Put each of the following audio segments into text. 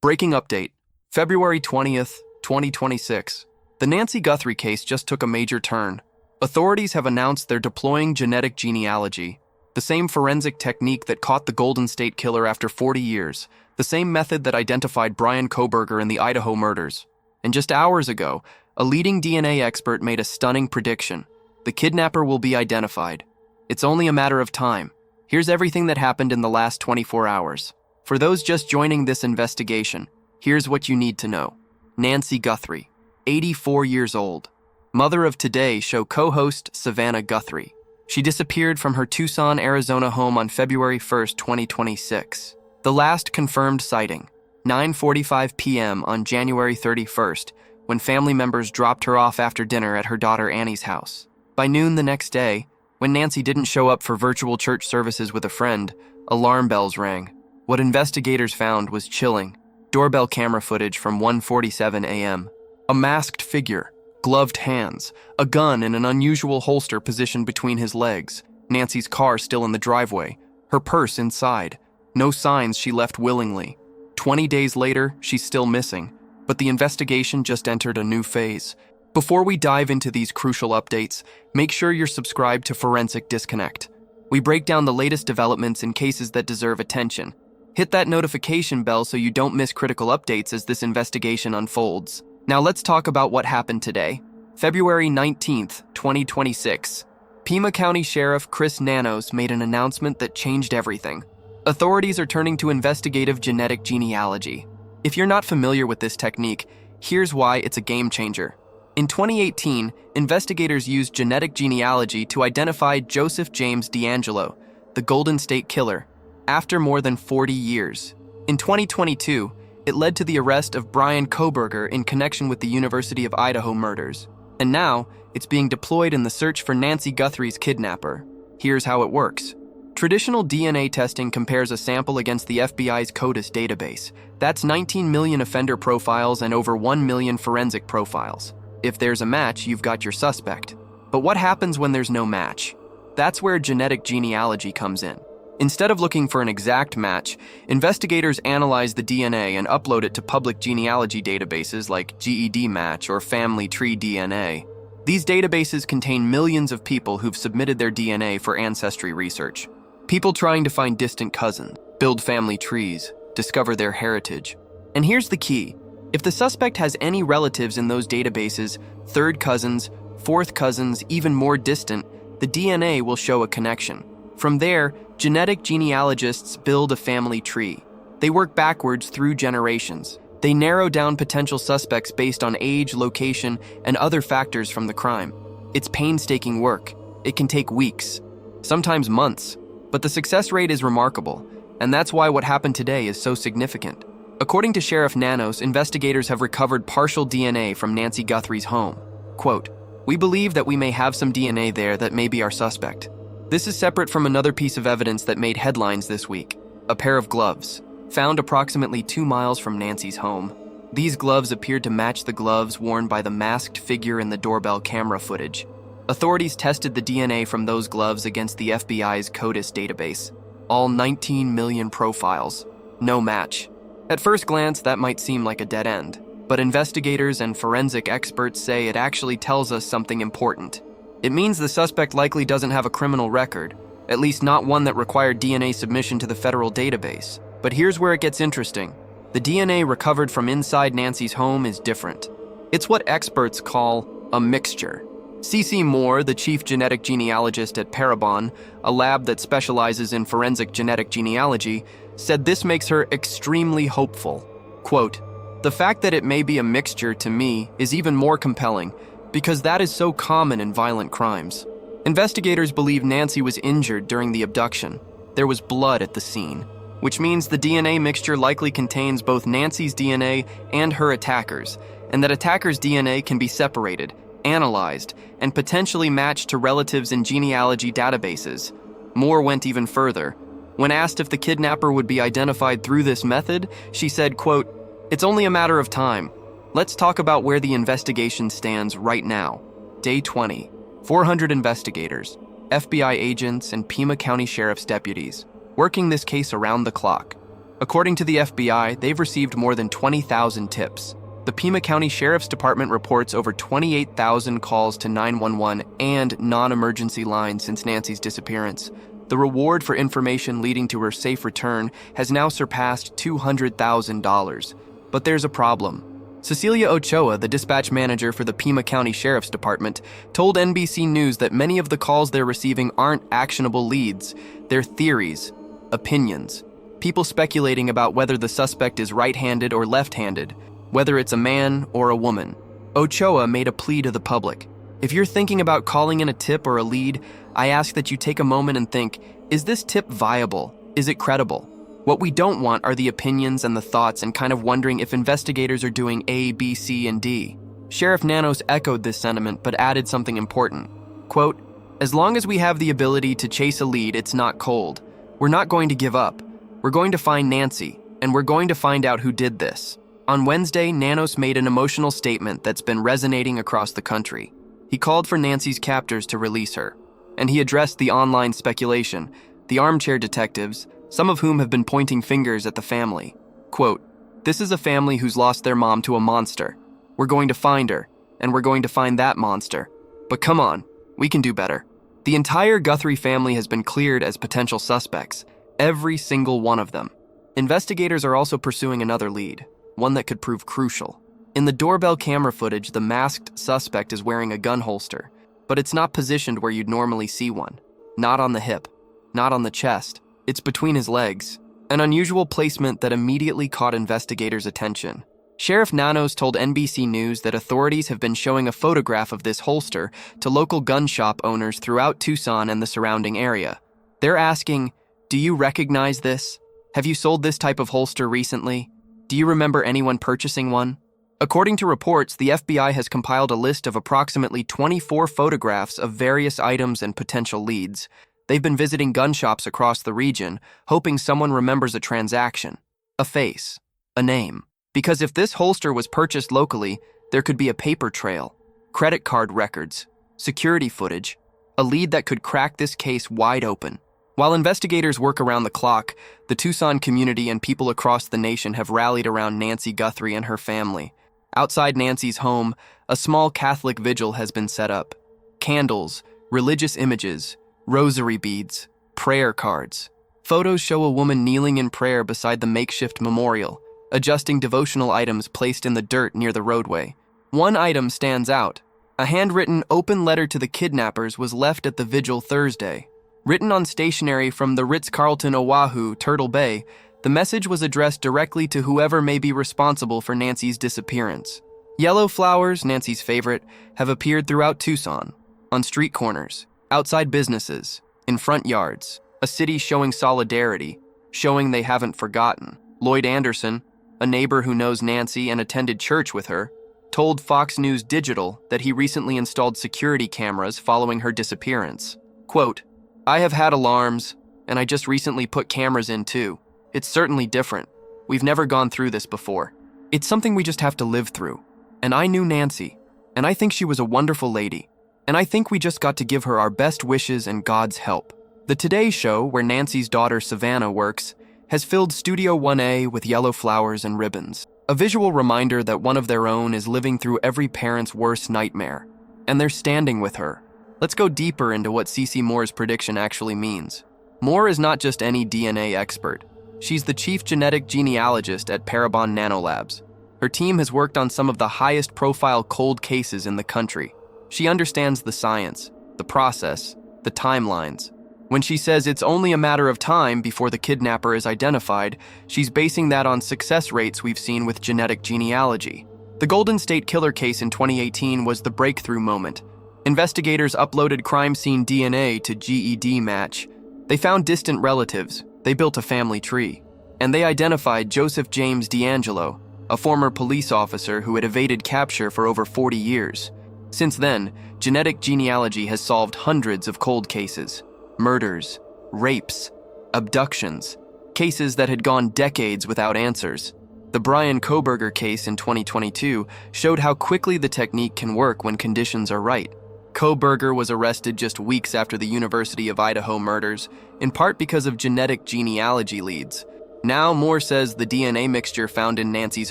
Breaking update, February 20th, 2026. The Nancy Guthrie case just took a major turn. Authorities have announced they're deploying genetic genealogy, the same forensic technique that caught the Golden State Killer after 40 years, the same method that identified Bryan Kohberger in the Idaho murders. And just hours ago, a leading DNA expert made a stunning prediction. The kidnapper will be identified. It's only a matter of time. Here's everything that happened in the last 24 hours. For those just joining this investigation, here's what you need to know. Nancy Guthrie, 84 years old, mother of Today Show co-host Savannah Guthrie. She disappeared from her Tucson, Arizona home on February 1st, 2026. The last confirmed sighting, 9:45 p.m. on January 31st, when family members dropped her off after dinner at her daughter Annie's house. By noon the next day, when Nancy didn't show up for virtual church services with a friend, alarm bells rang. What investigators found was chilling. Doorbell camera footage from 1:47 a.m. A masked figure, gloved hands, a gun in an unusual holster positioned between his legs, Nancy's car still in the driveway, her purse inside. No signs she left willingly. 20 days later, she's still missing, but the investigation just entered a new phase. Before we dive into these crucial updates, make sure you're subscribed to Forensic Disconnect. We break down the latest developments in cases that deserve attention. Hit that notification bell so you don't miss critical updates as this investigation unfolds. Now let's talk about what happened today. February 19th, 2026. Pima County Sheriff Chris Nanos made an announcement that changed everything. Authorities are turning to investigative genetic genealogy. If you're not familiar with this technique, here's why it's a game changer. In 2018, investigators used genetic genealogy to identify Joseph James DeAngelo, the Golden State Killer, after more than 40 years. In 2022, it led to the arrest of Bryan Kohberger in connection with the University of Idaho murders. And now, it's being deployed in the search for Nancy Guthrie's kidnapper. Here's how it works. Traditional DNA testing compares a sample against the FBI's CODIS database. That's 19 million offender profiles and over 1 million forensic profiles. If there's a match, you've got your suspect. But what happens when there's no match? That's where genetic genealogy comes in. Instead of looking for an exact match, investigators analyze the DNA and upload it to public genealogy databases like GEDmatch or Family Tree DNA. These databases contain millions of people who've submitted their DNA for ancestry research. People trying to find distant cousins, build family trees, discover their heritage. And here's the key. If the suspect has any relatives in those databases, third cousins, fourth cousins, even more distant, the DNA will show a connection. From there, genetic genealogists build a family tree. They work backwards through generations. They narrow down potential suspects based on age, location, and other factors from the crime. It's painstaking work. It can take weeks, sometimes months, but the success rate is remarkable, and that's why what happened today is so significant. According to Sheriff Nanos, investigators have recovered partial DNA from Nancy Guthrie's home. Quote, "We believe that we may have some DNA there that may be our suspect." This is separate from another piece of evidence that made headlines this week. A pair of gloves, found approximately 2 miles from Nancy's home. These gloves appeared to match the gloves worn by the masked figure in the doorbell camera footage. Authorities tested the DNA from those gloves against the FBI's CODIS database. All 19 million profiles. No match. At first glance, that might seem like a dead end, but investigators and forensic experts say it actually tells us something important. It means the suspect likely doesn't have a criminal record, at least not one that required DNA submission to the federal database. But here's where it gets interesting. The DNA recovered from inside Nancy's home is different. It's what experts call a mixture. CeCe Moore, the chief genetic genealogist at Parabon, a lab that specializes in forensic genetic genealogy, said this makes her extremely hopeful. Quote, "The fact that it may be a mixture to me is even more compelling, because that is so common in violent crimes." Investigators believe Nancy was injured during the abduction. There was blood at the scene, which means the DNA mixture likely contains both Nancy's DNA and her attackers, and that attacker's DNA can be separated, analyzed, and potentially matched to relatives in genealogy databases. Moore went even further. When asked if the kidnapper would be identified through this method, she said, quote, "It's only a matter of time. Let's talk about where the investigation stands right now. Day 20, 400 investigators, FBI agents, and Pima County Sheriff's deputies, working this case around the clock. According to the FBI, they've received more than 20,000 tips. The Pima County Sheriff's Department reports over 28,000 calls to 911 and non-emergency lines since Nancy's disappearance. The reward for information leading to her safe return has now surpassed $200,000. But there's a problem. Cecilia Ochoa, the dispatch manager for the Pima County Sheriff's Department, told NBC News that many of the calls they're receiving aren't actionable leads. They're theories, opinions, people speculating about whether the suspect is right-handed or left-handed, whether it's a man or a woman. Ochoa made a plea to the public. If you're thinking about calling in a tip or a lead, I ask that you take a moment and think, is this tip viable? Is it credible? What we don't want are the opinions and the thoughts and kind of wondering if investigators are doing A, B, C, and D. Sheriff Nanos echoed this sentiment but added something important. Quote, as long as we have the ability to chase a lead, it's not cold. We're not going to give up. We're going to find Nancy, and we're going to find out who did this. On Wednesday, Nanos made an emotional statement that's been resonating across the country. He called for Nancy's captors to release her, and he addressed the online speculation, the armchair detectives, some of whom have been pointing fingers at the family. Quote, this is a family who's lost their mom to a monster. We're going to find her, and we're going to find that monster. But come on, we can do better. The entire Guthrie family has been cleared as potential suspects, every single one of them. Investigators are also pursuing another lead, one that could prove crucial. In the doorbell camera footage, the masked suspect is wearing a gun holster, but it's not positioned where you'd normally see one. Not on the hip, not on the chest. It's between his legs, an unusual placement that immediately caught investigators' attention. Sheriff Nanos told NBC News that authorities have been showing a photograph of this holster to local gun shop owners throughout Tucson and the surrounding area. They're asking, do you recognize this? Have you sold this type of holster recently? Do you remember anyone purchasing one? According to reports, the FBI has compiled a list of approximately 24 photographs of various items and potential leads. They've been visiting gun shops across the region, hoping someone remembers a transaction, a face, a name. Because if this holster was purchased locally, there could be a paper trail, credit card records, security footage, a lead that could crack this case wide open. While investigators work around the clock, the Tucson community and people across the nation have rallied around Nancy Guthrie and her family. Outside Nancy's home, a small Catholic vigil has been set up. Candles, religious images, rosary beads, prayer cards. Photos show a woman kneeling in prayer beside the makeshift memorial, adjusting devotional items placed in the dirt near the roadway. One item stands out. A handwritten open letter to the kidnappers was left at the vigil Thursday. Written on stationery from the Ritz-Carlton Oahu, Turtle Bay, the message was addressed directly to whoever may be responsible for Nancy's disappearance. Yellow flowers, Nancy's favorite, have appeared throughout Tucson, on street corners, outside businesses, in front yards, a city showing solidarity, showing they haven't forgotten. Lloyd Anderson, a neighbor who knows Nancy and attended church with her, told Fox News Digital that he recently installed security cameras following her disappearance. Quote, I have had alarms, and I just recently put cameras in too. It's certainly different. We've never gone through this before. It's something we just have to live through. And I knew Nancy, and I think she was a wonderful lady. And I think we just got to give her our best wishes and God's help. The Today Show, where Nancy's daughter Savannah works, has filled Studio 1A with yellow flowers and ribbons. A visual reminder that one of their own is living through every parent's worst nightmare. And they're standing with her. Let's go deeper into what CeCe Moore's prediction actually means. Moore is not just any DNA expert. She's the chief genetic genealogist at Parabon NanoLabs. Her team has worked on some of the highest-profile cold cases in the country. She understands the science, the process, the timelines. When she says it's only a matter of time before the kidnapper is identified, she's basing that on success rates we've seen with genetic genealogy. The Golden State Killer case in 2018 was the breakthrough moment. Investigators uploaded crime scene DNA to GED Match. They found distant relatives, they built a family tree, and they identified Joseph James D'Angelo, a former police officer who had evaded capture for over 40 years. Since then, genetic genealogy has solved hundreds of cold cases, murders, rapes, abductions, cases that had gone decades without answers. The Bryan Kohberger case in 2022 showed how quickly the technique can work when conditions are right. Kohberger was arrested just weeks after the University of Idaho murders, in part because of genetic genealogy leads. Now Moore says the DNA mixture found in Nancy's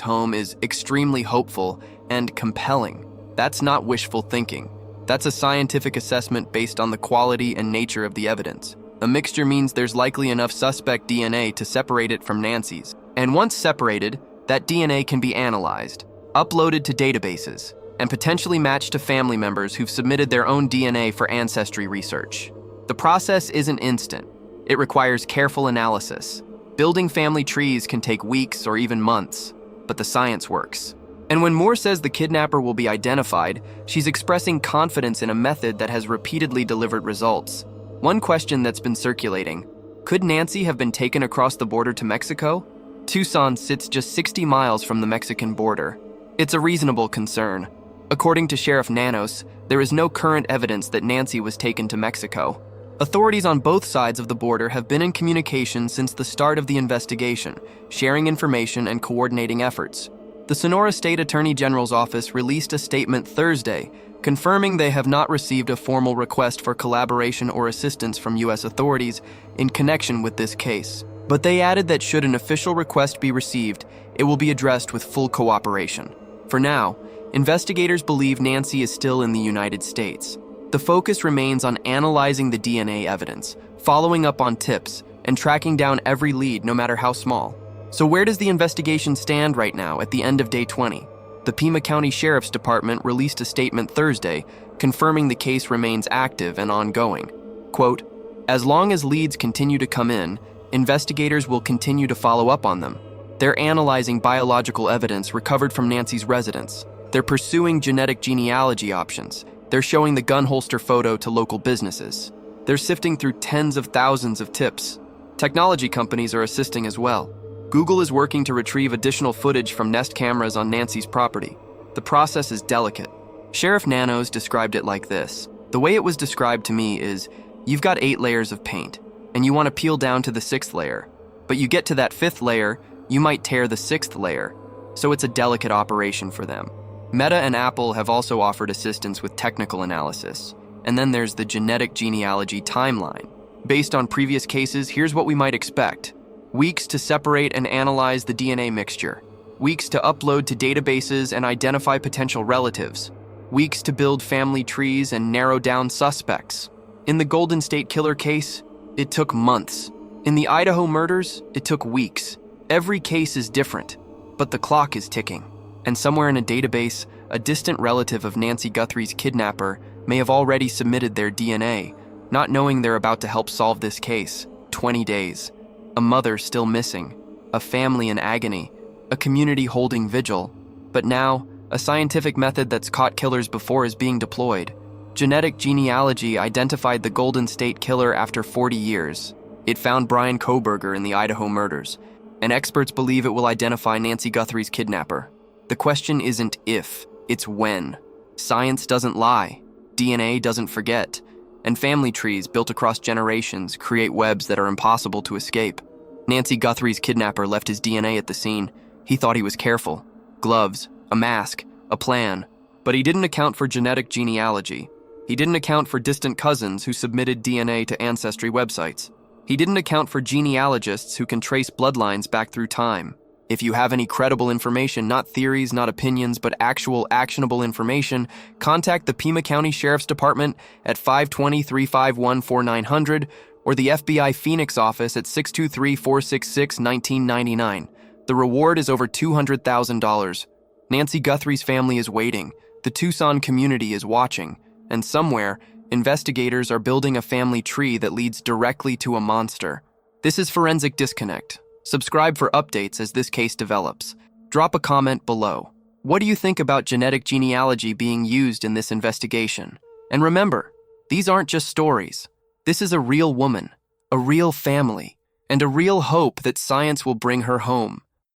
home is extremely hopeful and compelling. That's not wishful thinking. That's a scientific assessment based on the quality and nature of the evidence. A mixture means there's likely enough suspect DNA to separate it from Nancy's. And once separated, that DNA can be analyzed, uploaded to databases, and potentially matched to family members who've submitted their own DNA for ancestry research. The process isn't instant. It requires careful analysis. Building family trees can take weeks or even months, but the science works. And when Moore says the kidnapper will be identified, she's expressing confidence in a method that has repeatedly delivered results. One question that's been circulating: could Nancy have been taken across the border to Mexico? Tucson sits just 60 miles from the Mexican border. It's a reasonable concern. According to Sheriff Nanos, there is no current evidence that Nancy was taken to Mexico. Authorities on both sides of the border have been in communication since the start of the investigation, sharing information and coordinating efforts. The Sonora State Attorney General's office released a statement Thursday, confirming they have not received a formal request for collaboration or assistance from U.S. authorities in connection with this case. But they added that should an official request be received, it will be addressed with full cooperation. For now, investigators believe Nancy is still in the United States. The focus remains on analyzing the DNA evidence, following up on tips, and tracking down every lead, no matter how small. So where does the investigation stand right now at the end of day 20? The Pima County Sheriff's Department released a statement Thursday confirming the case remains active and ongoing. Quote, "As long as leads continue to come in, investigators will continue to follow up on them. They're analyzing biological evidence recovered from Nancy's residence. They're pursuing genetic genealogy options. They're showing the gun holster photo to local businesses. They're sifting through tens of thousands of tips. Technology companies are assisting as well. Google is working to retrieve additional footage from Nest cameras on Nancy's property. The process is delicate." Sheriff Nanos described it like this. "The way it was described to me is, you've got 8 layers of paint, and you want to peel down to the 6th layer. But you get to that 5th layer, you might tear the 6th layer. So it's a delicate operation for them. Meta and Apple have also offered assistance with technical analysis. And then there's the genetic genealogy timeline. Based on previous cases, here's what we might expect. Weeks to separate and analyze the DNA mixture. Weeks to upload to databases and identify potential relatives. Weeks to build family trees and narrow down suspects. In the Golden State Killer case, it took months. In the Idaho murders, it took weeks. Every case is different, but the clock is ticking. And somewhere in a database, a distant relative of Nancy Guthrie's kidnapper may have already submitted their DNA, not knowing they're about to help solve this case. 20 days. A mother still missing. A family in agony. A community holding vigil. But now, a scientific method that's caught killers before is being deployed. Genetic genealogy identified the Golden State Killer after 40 years. It found Bryan Kohberger in the Idaho murders, and experts believe it will identify Nancy Guthrie's kidnapper. The question isn't if, it's when. Science doesn't lie, DNA doesn't forget, and family trees built across generations create webs that are impossible to escape. Nancy Guthrie's kidnapper left his DNA at the scene. He thought he was careful. Gloves, a mask, a plan. But he didn't account for genetic genealogy. He didn't account for distant cousins who submitted DNA to ancestry websites. He didn't account for genealogists who can trace bloodlines back through time. If you have any credible information, not theories, not opinions, but actual actionable information, contact the Pima County Sheriff's Department at 520-351-4900 or the FBI Phoenix office at 623-466-1999. The reward is over $200,000. Nancy Guthrie's family is waiting. The Tucson community is watching. And somewhere, investigators are building a family tree that leads directly to a monster. This is Forensic Disconnect. Subscribe for updates as this case develops. Drop a comment below. What do you think about genetic genealogy being used in this investigation? And remember, these aren't just stories. This is a real woman, a real family, and a real hope that science will bring her home.